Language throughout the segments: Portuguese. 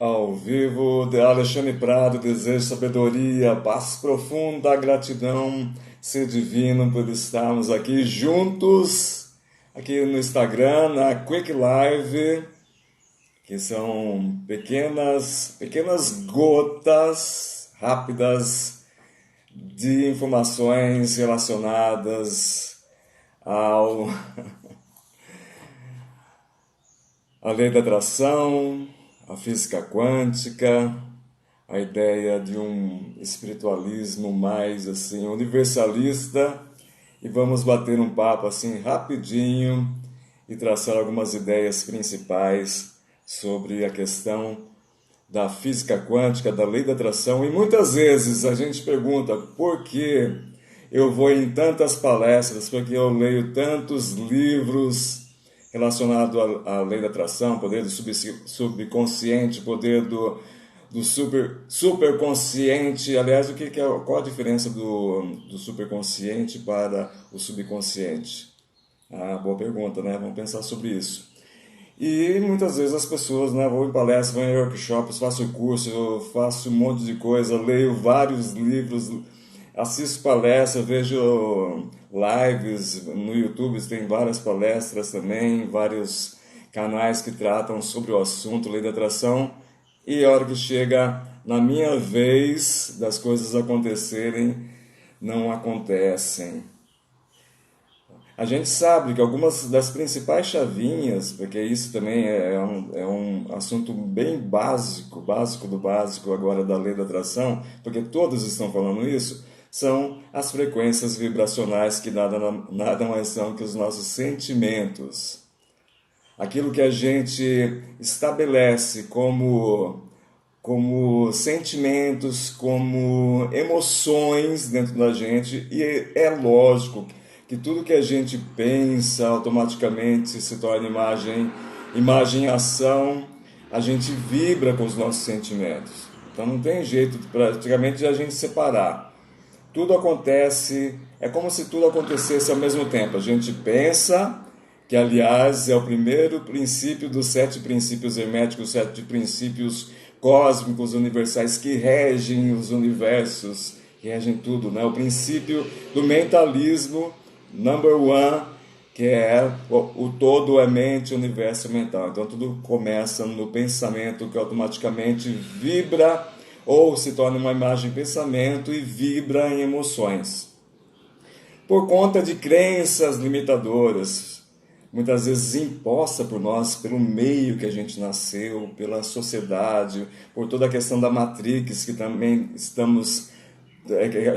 Ao vivo, de Alexandre Prado, desejo sabedoria, paz profunda, gratidão, ser divino por estarmos aqui juntos, aqui no Instagram, na Quick Live, que são pequenas gotas rápidas de informações relacionadas ao, à lei da atração, a física quântica, a ideia de um espiritualismo mais assim universalista, e vamos bater um papo assim rapidinho e traçar algumas ideias principais sobre a questão da física quântica, da lei da atração. E muitas vezes a gente pergunta por que eu vou em tantas palestras, porque eu leio tantos livros relacionado à lei da atração, poder do subconsciente, poder do superconsciente. Aliás, qual a diferença do superconsciente para o subconsciente? Ah, boa pergunta, né? Vamos pensar sobre isso. E muitas vezes as pessoas, né, vão em palestras, vão em workshops, faço curso, eu faço um monte de coisa, leio vários livros, assisto palestras, vejo lives no YouTube, tem várias palestras também, vários canais que tratam sobre o assunto lei da atração. E a hora que chega na minha vez das coisas acontecerem, não acontecem. A gente sabe que algumas das principais chavinhas, porque isso também é um assunto bem básico do básico agora da lei da atração, porque todos estão falando isso, são as frequências vibracionais que nada mais são que os nossos sentimentos. Aquilo que a gente estabelece como sentimentos, como emoções dentro da gente, e é lógico que tudo que a gente pensa automaticamente se torna imagem e ação, a gente vibra com os nossos sentimentos. Então não tem jeito praticamente de a gente separar. Tudo acontece, é como se tudo acontecesse ao mesmo tempo. A gente pensa, que aliás é o primeiro princípio dos 7 princípios herméticos, 7 princípios cósmicos universais que regem os universos, que regem tudo, né? O princípio do mentalismo, number one, que é o todo é mente, o universo é mental. Então tudo começa no pensamento que automaticamente vibra ou se torna uma imagem de pensamento e vibra em emoções. Por conta de crenças limitadoras, muitas vezes imposta por nós, pelo meio que a gente nasceu, pela sociedade, por toda a questão da Matrix, que também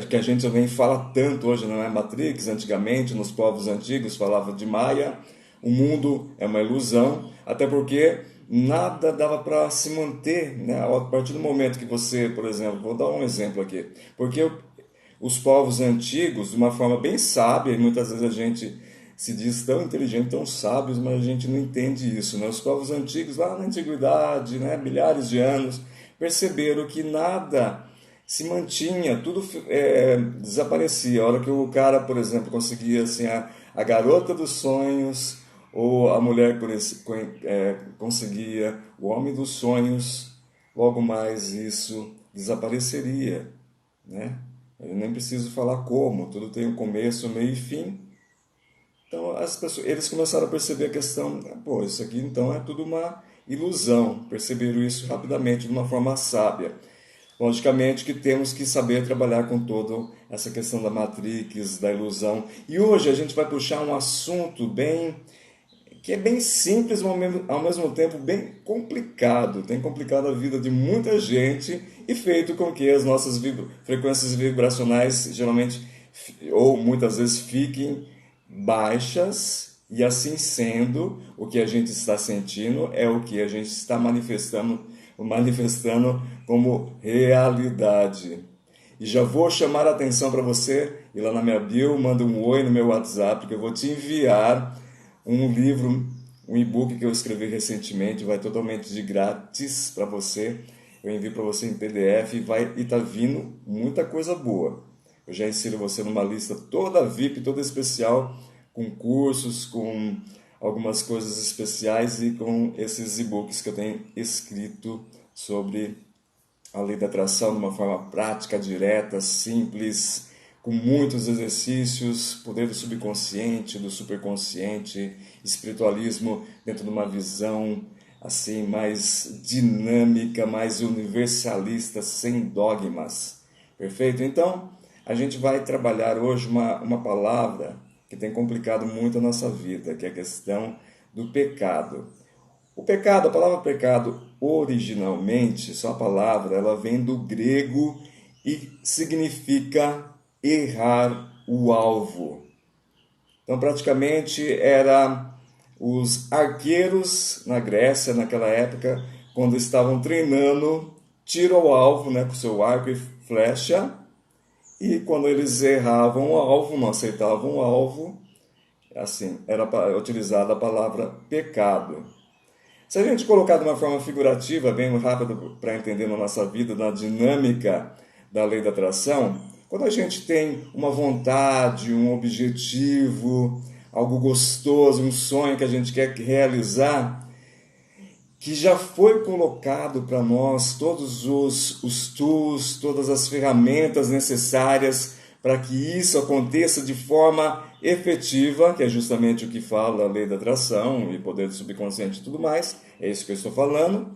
que a gente também fala tanto hoje, não é Matrix? Antigamente, nos povos antigos, falava de Maia, o mundo é uma ilusão, até porque nada dava para se manter, né? A partir do momento que você, por exemplo, vou dar um exemplo aqui, porque os povos antigos, de uma forma bem sábia, e muitas vezes a gente se diz tão inteligente, tão sábios, mas a gente não entende isso, né? Os povos antigos, lá na antiguidade, né, milhares de anos, perceberam que nada se mantinha, tudo desaparecia. A hora que o cara, por exemplo, conseguia assim, a garota dos sonhos, ou a mulher conseguia o homem dos sonhos, logo mais isso desapareceria, né? Eu nem preciso falar como, tudo tem um começo, meio e fim. Então eles começaram a perceber a questão, pô, isso aqui então é tudo uma ilusão. Perceberam isso rapidamente de uma forma sábia. Logicamente que temos que saber trabalhar com toda essa questão da matrix, da ilusão. E hoje a gente vai puxar um assunto que é bem simples, mas ao mesmo tempo bem complicado. Tem complicado a vida de muita gente e feito com que as nossas frequências vibracionais geralmente ou muitas vezes fiquem baixas, e assim sendo, o que a gente está sentindo é o que a gente está manifestando como realidade. E já vou chamar a atenção para você, ir lá na minha bio, manda um oi no meu WhatsApp, que eu vou te enviar um livro, um e-book que eu escrevi recentemente, vai totalmente de grátis para você. Eu envio para você em PDF e tá vindo muita coisa boa. Eu já insiro você numa lista toda VIP, toda especial, com cursos, com algumas coisas especiais e com esses e-books que eu tenho escrito sobre a lei da atração de uma forma prática, direta, simples, com muitos exercícios, poder do subconsciente, do superconsciente, espiritualismo dentro de uma visão assim mais dinâmica, mais universalista, sem dogmas. Perfeito? Então, a gente vai trabalhar hoje uma palavra que tem complicado muito a nossa vida, que é a questão do pecado. O pecado, a palavra pecado, originalmente, só a palavra, ela vem do grego e significa errar o alvo. Então, praticamente, era os arqueiros na Grécia, naquela época, quando estavam treinando, tiro ao alvo, né, com seu arco e flecha, e quando eles erravam o alvo, não aceitavam o alvo, assim, era utilizada a palavra pecado. Se a gente colocar de uma forma figurativa, bem rápida para entender na nossa vida, na dinâmica da lei da atração, quando a gente tem uma vontade, um objetivo, algo gostoso, um sonho que a gente quer realizar, que já foi colocado para nós todos os tools, todas as ferramentas necessárias para que isso aconteça de forma efetiva, que é justamente o que fala a lei da atração e poder do subconsciente e tudo mais, é isso que eu estou falando,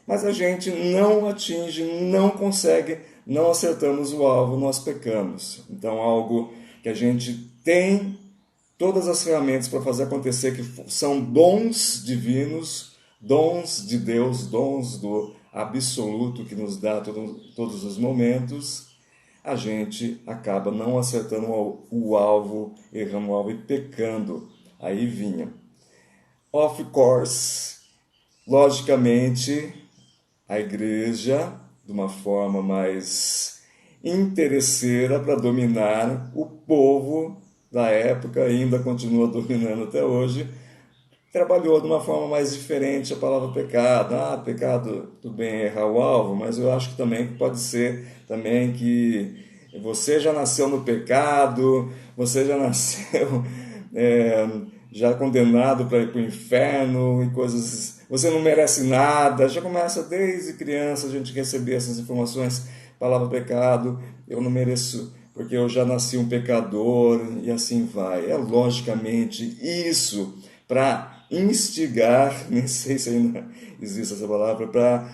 mas a gente não atinge, não consegue, não acertamos o alvo, nós pecamos. Então, algo que a gente tem todas as ferramentas para fazer acontecer, que são dons divinos, dons de Deus, dons do absoluto que nos dá todos os momentos, a gente acaba não acertando o alvo, errando o alvo e pecando. Aí vinha. Of course, logicamente, a igreja, de uma forma mais interesseira para dominar o povo da época, ainda continua dominando até hoje, trabalhou de uma forma mais diferente a palavra pecado. Pecado, tudo bem, errar o alvo, mas eu acho que também pode ser também que você já nasceu no pecado, você já nasceu já condenado para ir para o inferno e coisas, você não merece nada. Já começa desde criança a gente receber essas informações, palavra pecado, eu não mereço porque eu já nasci um pecador e assim vai. É logicamente isso para instigar, nem sei se ainda existe essa palavra, para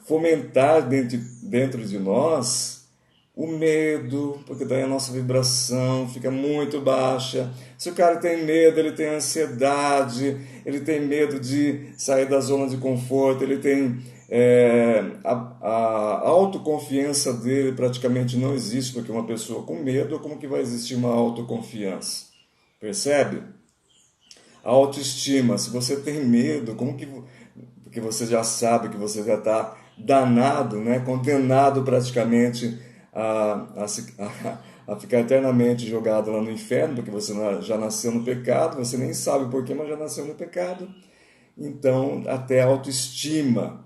fomentar dentro de nós o medo, porque daí a nossa vibração fica muito baixa. Se o cara tem medo, ele tem ansiedade, ele tem medo de sair da zona de conforto, ele tem a autoconfiança dele praticamente não existe, porque uma pessoa com medo, como que vai existir uma autoconfiança? Percebe? A autoestima, se você tem medo, como que... Porque você já sabe que você já está danado, né? Condenado praticamente a ficar eternamente jogado lá no inferno, porque você já nasceu no pecado, você nem sabe porquê, mas já nasceu no pecado. Então, até a autoestima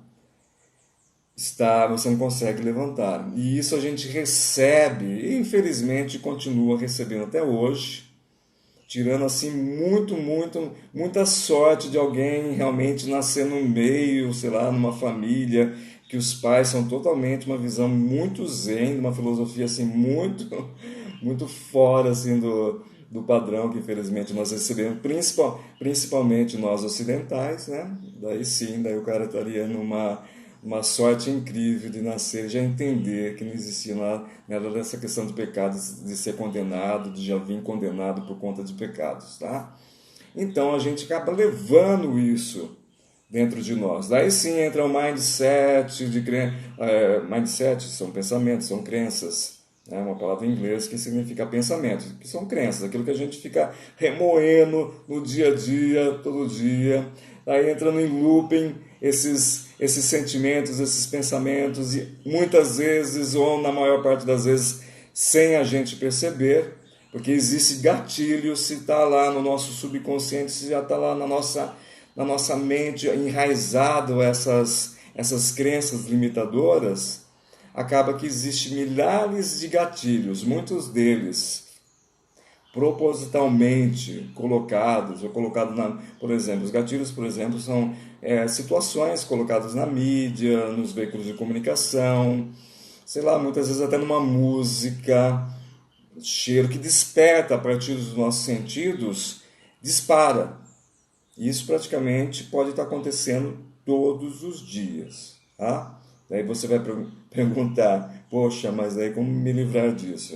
você não consegue levantar. E isso a gente recebe, e infelizmente continua recebendo até hoje, tirando assim muita sorte de alguém realmente nascer no meio, sei lá, numa família que os pais são totalmente uma visão muito zen, uma filosofia assim muito fora assim do padrão que infelizmente nós recebemos, principalmente nós ocidentais, né? Daí o cara estaria uma sorte incrível de nascer e já entender que não existia nada dessa questão de pecados, de ser condenado, de já vir condenado por conta de pecados, tá? Então a gente acaba levando isso dentro de nós. Daí sim entra o mindset, mindset são pensamentos, são crenças, né? Uma palavra em inglês que significa pensamento, que são crenças, aquilo que a gente fica remoendo no dia a dia, todo dia. Daí entrando em looping esses sentimentos, esses pensamentos, e muitas vezes, ou na maior parte das vezes, sem a gente perceber, porque existe gatilho, se está lá no nosso subconsciente, se já está lá na nossa mente enraizado essas crenças limitadoras, acaba que existe milhares de gatilhos, muitos deles propositalmente colocados, ou colocado por exemplo, os gatilhos, por exemplo, são situações colocadas na mídia, nos veículos de comunicação, sei lá, muitas vezes até numa música, cheiro que desperta a partir dos nossos sentidos, dispara. Isso praticamente pode estar acontecendo todos os dias, tá? Daí você vai perguntar, poxa, mas aí como me livrar disso?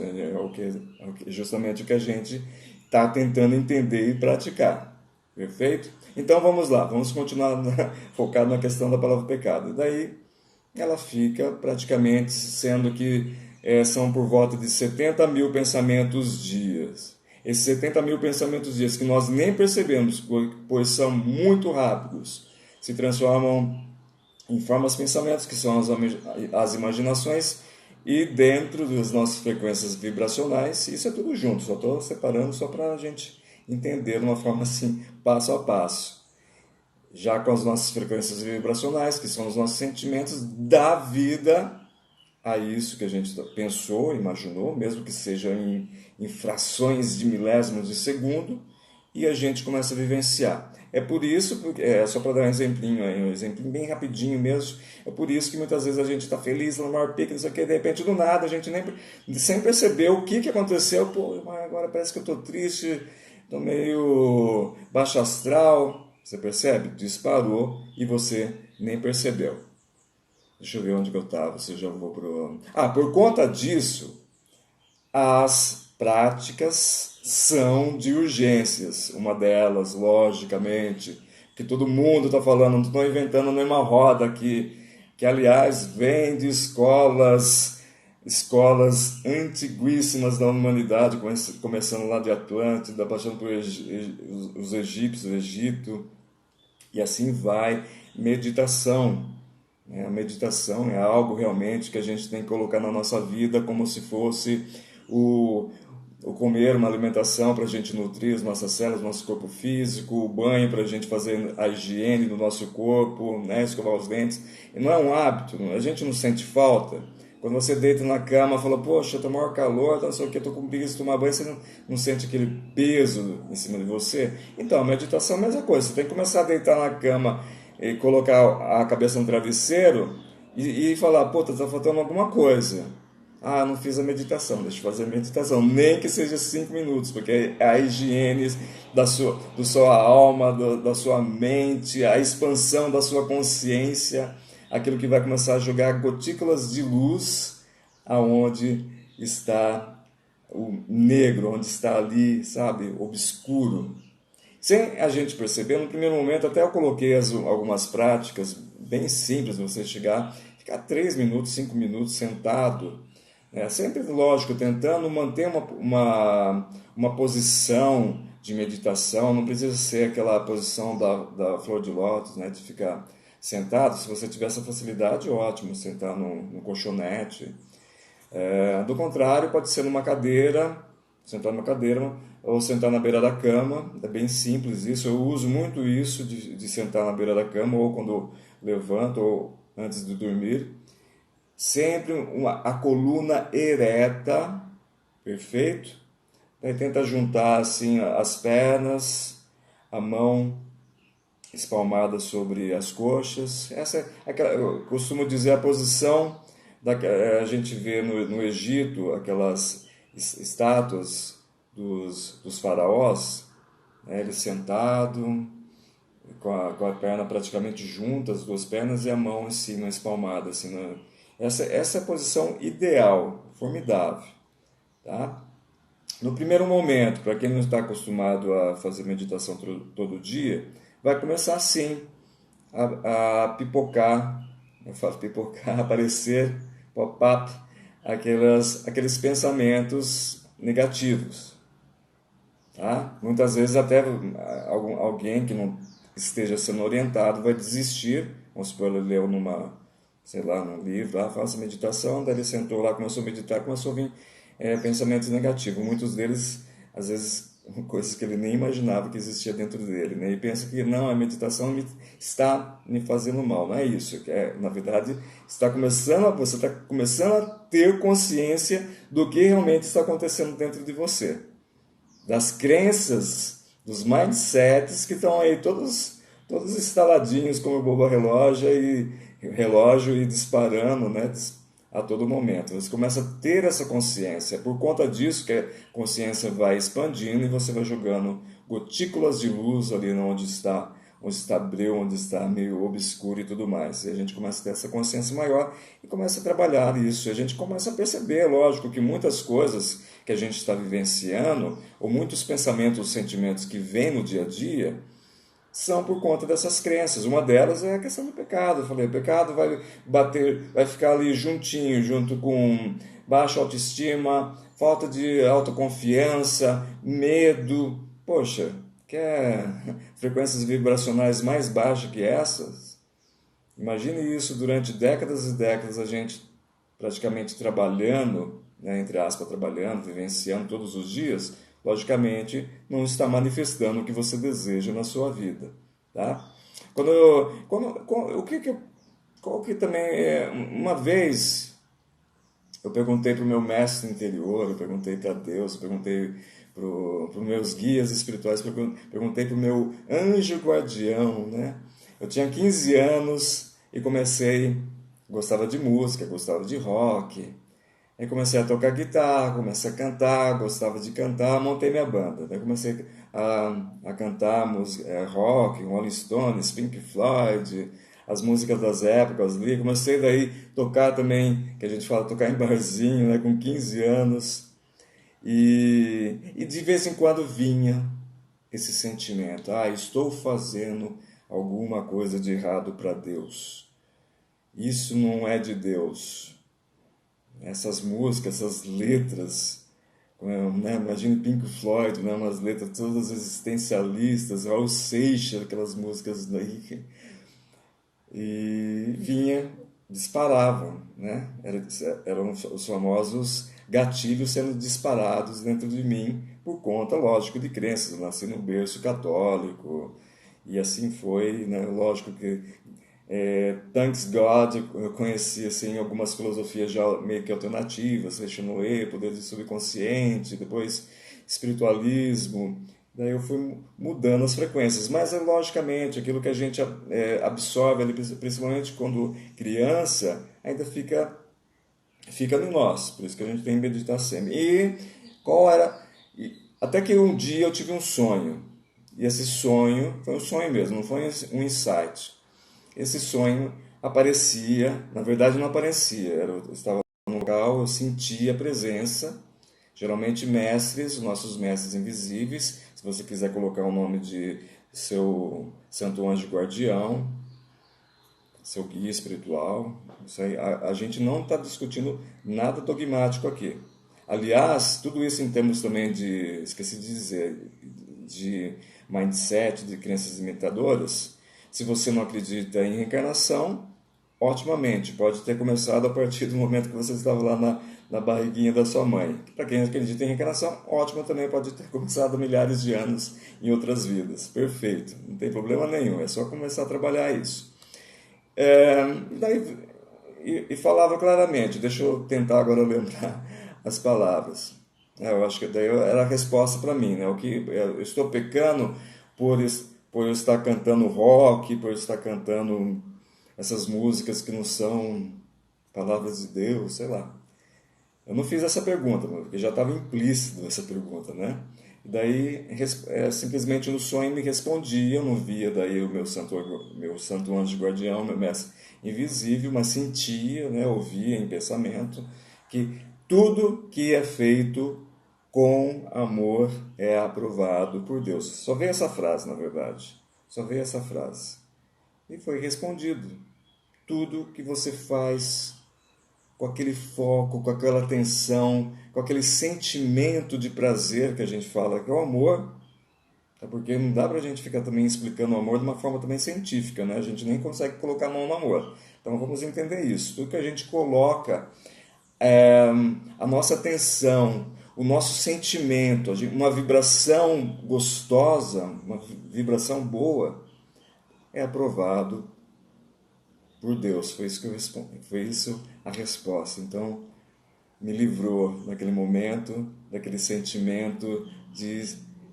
Justamente o que a gente está tentando entender e praticar, perfeito? Então vamos lá, vamos continuar focado na questão da palavra pecado. Daí ela fica praticamente sendo que são por volta de 70 mil pensamentos dias. Esses 70 mil pensamentos dias que nós nem percebemos, pois são muito rápidos, se transformam em formas de pensamentos, que são as imaginações, e dentro das nossas frequências vibracionais, isso é tudo junto, só estou separando só para a gente entender de uma forma assim, passo a passo. Já com as nossas frequências vibracionais, que são os nossos sentimentos, dá vida a isso que a gente pensou, imaginou, mesmo que seja em frações de milésimos de segundo, e a gente começa a vivenciar. É por isso, só para dar um exemplinho aí, um exemplinho bem rapidinho mesmo, é por isso que muitas vezes a gente está feliz no maior pique, não sei o que, de repente do nada, a gente nem sem perceber o que aconteceu, pô, agora parece que eu estou triste, estou meio baixo astral, você percebe? Disparou e você nem percebeu. Deixa eu ver onde que eu estava, se eu já vou pro... por conta disso, as práticas são de urgências. Uma delas, logicamente, que todo mundo está falando, não estou inventando nenhuma roda aqui, que aliás vem de escolas antiguíssimas da humanidade, começando lá de Atlântida, passando por os egípcios, o Egito, e assim vai. Meditação. A meditação é algo realmente que a gente tem que colocar na nossa vida como se fosse o comer, uma alimentação para a gente nutrir as nossas células, nosso corpo físico, o banho para a gente fazer a higiene do nosso corpo, né, escovar os dentes. E não é um hábito, a gente não sente falta. Quando você deita na cama e fala, poxa, estou maior calor, não sei o que, estou com preguiça de tomar banho, você não sente aquele peso em cima de você? Então, a meditação é a mesma coisa, você tem que começar a deitar na cama e colocar a cabeça no travesseiro e falar, pô, tá faltando alguma coisa. Não fiz a meditação, deixa eu fazer a meditação, nem que seja 5 minutos, porque é a higiene da sua alma, da sua mente, a expansão da sua consciência, aquilo que vai começar a jogar gotículas de luz aonde está o negro, onde está ali, sabe, obscuro. Sem a gente perceber, no primeiro momento até eu coloquei algumas práticas bem simples, você ficar 3 minutos, 5 minutos sentado, sempre, lógico, tentando manter uma posição de meditação, não precisa ser aquela posição da flor de lótus, né, de ficar sentado. Se você tiver essa facilidade, ótimo, sentar no colchonete. Do contrário, pode ser numa cadeira, sentar numa cadeira ou sentar na beira da cama, é bem simples isso. Eu uso muito isso de sentar na beira da cama ou quando levanto ou antes de dormir. Sempre a coluna ereta, perfeito? Aí tenta juntar assim as pernas, a mão espalmada sobre as coxas. Essa é aquela, eu costumo dizer a posição a gente vê no Egito aquelas estátuas dos faraós, né, ele sentado, com a perna praticamente junta, as duas pernas, e a mão em cima, espalmada. Assim, essa é a posição ideal, formidável. Tá? No primeiro momento, para quem não está acostumado a fazer meditação todo dia, vai começar assim, a pipocar, aparecer, pop-up, aqueles pensamentos negativos. Tá? Muitas vezes até alguém que não esteja sendo orientado vai desistir. Vamos supor, ele leu num livro, faça meditação, daí ele sentou lá, começou a meditar, começou a vir pensamentos negativos. Muitos deles, às vezes, coisas que ele nem imaginava que existia dentro dele, né? E pensa que não, a meditação está me fazendo mal. Não é isso. Na verdade, você está começando a ter consciência do que realmente está acontecendo dentro de você. das crenças, dos mindsets que estão aí todos instaladinhos como boba relógio e disparando, né, a todo momento. Você começa a ter essa consciência. É por conta disso que a consciência vai expandindo e você vai jogando gotículas de luz ali onde está breu, onde está meio obscuro e tudo mais. E a gente começa a ter essa consciência maior e começa a trabalhar isso. E a gente começa a perceber, lógico, que muitas coisas que a gente está vivenciando, ou muitos pensamentos, sentimentos que vêm no dia a dia, são por conta dessas crenças. Uma delas é a questão do pecado. Eu falei, o pecado vai ficar ali juntinho, junto com baixa autoestima, falta de autoconfiança, medo. Poxa, quer frequências vibracionais mais baixas que essas? Imagine isso durante décadas e décadas, a gente praticamente trabalhando, né, entre aspas, trabalhando, vivenciando todos os dias, logicamente não está manifestando o que você deseja na sua vida, tá? O que que qual que também é, uma vez eu perguntei para o meu mestre interior, eu perguntei para Deus, eu perguntei para os meus guias espirituais, perguntei para o meu anjo guardião, né? Eu tinha 15 anos e gostava de música, gostava de rock. Aí comecei a tocar guitarra, comecei a cantar, gostava de cantar, montei minha banda. Daí comecei a cantar música, rock, Rolling Stones, Pink Floyd, as músicas das épocas ali. Comecei daí a tocar também, que a gente fala tocar em barzinho, né, com 15 anos. E de vez em quando vinha esse sentimento, estou fazendo alguma coisa de errado para Deus. Isso não é de Deus. Essas músicas, essas letras, né? Imagine Pink Floyd, né? Umas letras todas existencialistas, Raul Seixas, aquelas músicas daí, e vinha, disparava, né? Eram os famosos gatilhos sendo disparados dentro de mim por conta, lógico, de crenças. Eu nasci num berço católico e assim foi, né? Lógico que Thanks God, eu conheci assim, algumas filosofias já meio que alternativas, Reichenauer, poder do subconsciente, depois espiritualismo. Daí eu fui mudando as frequências, mas logicamente aquilo que a gente absorve, ali, principalmente quando criança, ainda fica em nós, por isso que a gente tem que meditar sempre. E qual era. Até que um dia eu tive um sonho, e esse sonho foi um sonho mesmo, não foi um insight. Esse sonho aparecia, na verdade não aparecia, eu estava no local, eu sentia a presença, geralmente mestres, nossos mestres invisíveis, se você quiser colocar o nome de seu santo anjo guardião, seu guia espiritual, isso aí, a gente não está discutindo nada dogmático aqui. Aliás, tudo isso em termos também de, esqueci de dizer, de mindset, de crenças limitadoras. Se você não acredita em reencarnação, otimamente, pode ter começado a partir do momento que você estava lá na barriguinha da sua mãe. Para quem acredita em reencarnação, ótimo também pode ter começado milhares de anos em outras vidas. Perfeito, não tem problema nenhum, é só começar a trabalhar isso. Daí, e falava claramente, deixa eu tentar agora lembrar as palavras. Eu acho que daí era a resposta para mim, né? O que eu estou pecando por eu estar cantando rock, por eu estar cantando essas músicas que não são palavras de Deus, sei lá. Eu não fiz essa pergunta, porque já estava implícito essa pergunta, né? E daí, simplesmente no sonho me respondia, eu não via daí o meu santo anjo guardião, meu mestre invisível, mas sentia, né, ouvia em pensamento que tudo que é feito com amor é aprovado por Deus. Só veio essa frase, na verdade. Só veio essa frase. E foi respondido. Tudo que você faz com aquele foco, com aquela atenção, com aquele sentimento de prazer que a gente fala, que é o amor, é porque não dá pra gente ficar também explicando o amor de uma forma também científica, né? A gente nem consegue colocar a mão no amor. Então vamos entender isso. Tudo que a gente coloca, a nossa atenção, o nosso sentimento, uma vibração gostosa, uma vibração boa, é aprovado por Deus. Foi isso que eu respondi. Foi isso a resposta. Então, me livrou naquele momento, daquele sentimento de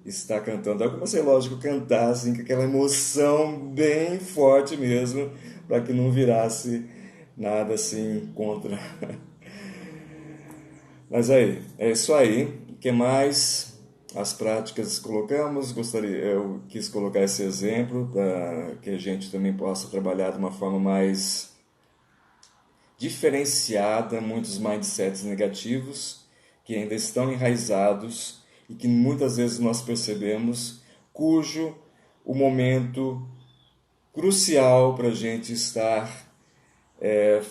estar cantando. Eu comecei, lógico, a cantar assim, com aquela emoção bem forte mesmo, para que não virasse nada assim contra. Mas aí, é isso aí. O que mais? As práticas colocamos. Eu quis colocar esse exemplo para que a gente também possa trabalhar de uma forma mais diferenciada muitos mindsets negativos que ainda estão enraizados e que muitas vezes nós percebemos, cujo o momento crucial para a gente estar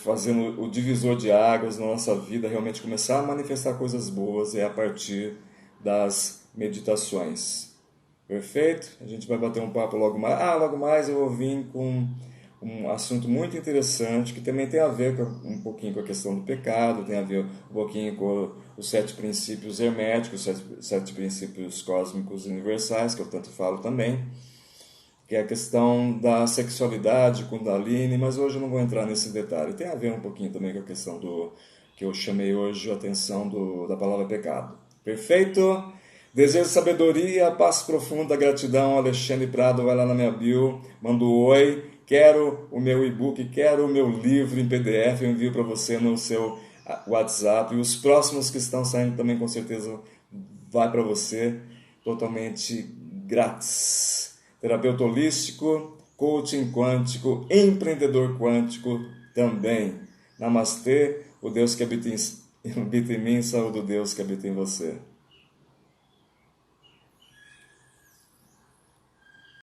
fazendo o divisor de águas na nossa vida, realmente começar a manifestar coisas boas é a partir das meditações. Perfeito? A gente vai bater um papo logo mais. Logo mais eu vou vir com um assunto muito interessante que também tem a ver um pouquinho com a questão do pecado, tem a ver um pouquinho com os 7 princípios herméticos, os 7 princípios cósmicos universais, que eu tanto falo também, que é a questão da sexualidade, Kundalini, mas hoje eu não vou entrar nesse detalhe. Tem a ver um pouquinho também com a questão do que eu chamei hoje a atenção da palavra pecado. Perfeito? Desejo sabedoria, paz profunda, gratidão. Alexandre Prado, vai lá na minha bio, manda um oi. Quero o meu e-book, quero o meu livro em PDF, eu envio para você no seu WhatsApp. E os próximos que estão saindo também, com certeza, vai para você totalmente grátis. Terapeuta holístico, coaching quântico, empreendedor quântico também. Namastê, o Deus que habita em mim, saúde do Deus que habita em você.